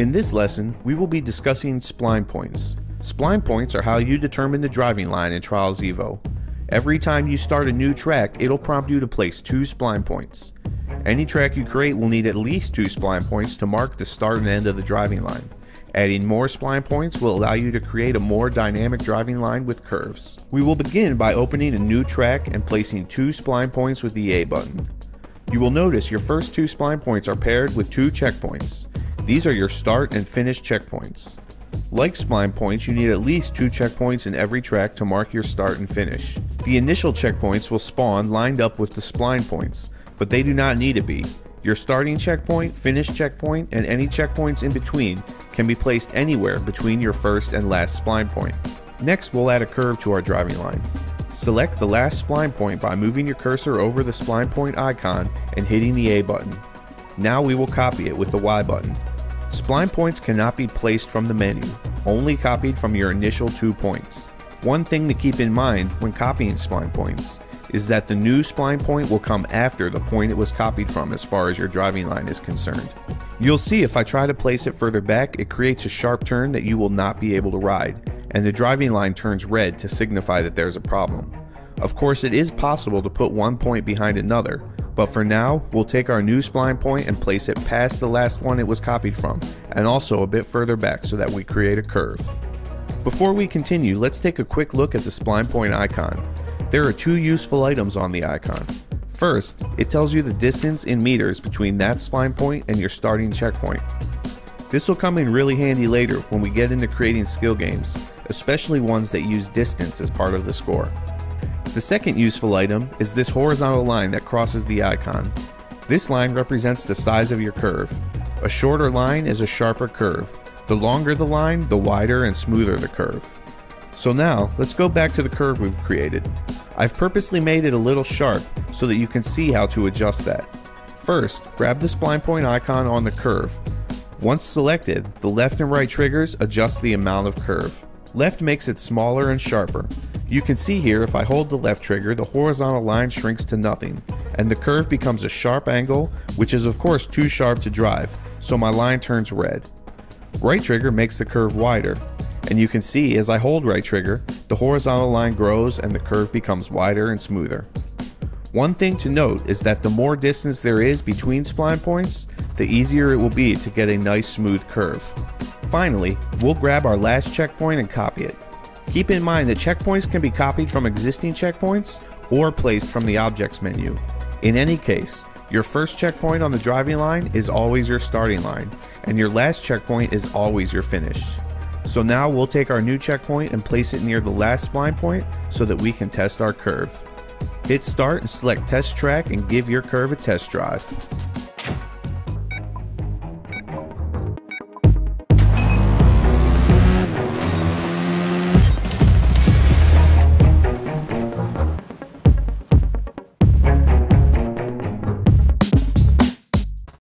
In this lesson, we will be discussing spline points. Spline points are how you determine the driving line in Trials Evo. Every time you start a new track, it'll prompt you to place 2 spline points. Any track you create will need at least 2 spline points to mark the start and end of the driving line. Adding more spline points will allow you to create a more dynamic driving line with curves. We will begin by opening a new track and placing 2 spline points with the A button. You will notice your first 2 spline points are paired with 2 checkpoints. These are your start and finish checkpoints. Like spline points, you need at least 2 checkpoints in every track to mark your start and finish. The initial checkpoints will spawn lined up with the spline points, but they do not need to be. Your starting checkpoint, finish checkpoint, and any checkpoints in between can be placed anywhere between your first and last spline point. Next, we'll add a curve to our driving line. Select the last spline point by moving your cursor over the spline point icon and hitting the A button. Now we will copy it with the Y button. Spline points cannot be placed from the menu, only copied from your initial 2 points. One thing to keep in mind when copying spline points is that the new spline point will come after the point it was copied from as far as your driving line is concerned. You'll see if I try to place it further back, it creates a sharp turn that you will not be able to ride, and the driving line turns red to signify that there's a problem. Of course, it is possible to put one point behind another, but for now, we'll take our new spline point and place it past the last one it was copied from, and also a bit further back so that we create a curve. Before we continue, let's take a quick look at the spline point icon. There are 2 useful items on the icon. First, it tells you the distance in meters between that spline point and your starting checkpoint. This will come in really handy later when we get into creating skill games, especially ones that use distance as part of the score. The second useful item is this horizontal line that crosses the icon. This line represents the size of your curve. A shorter line is a sharper curve. The longer the line, the wider and smoother the curve. So now, let's go back to the curve we've created. I've purposely made it a little sharp so that you can see how to adjust that. First, grab the spline point icon on the curve. Once selected, the left and right triggers adjust the amount of curve. Left makes it smaller and sharper. You can see here if I hold the left trigger, the horizontal line shrinks to nothing, and the curve becomes a sharp angle, which is of course too sharp to drive, so my line turns red. Right trigger makes the curve wider, and you can see as I hold right trigger, the horizontal line grows and the curve becomes wider and smoother. One thing to note is that the more distance there is between spline points, the easier it will be to get a nice smooth curve. Finally, we'll grab our last checkpoint and copy it. Keep in mind that checkpoints can be copied from existing checkpoints or placed from the objects menu. In any case, your first checkpoint on the driving line is always your starting line, and your last checkpoint is always your finish. So now we'll take our new checkpoint and place it near the last spline point so that we can test our curve. Hit start and select test track and give your curve a test drive.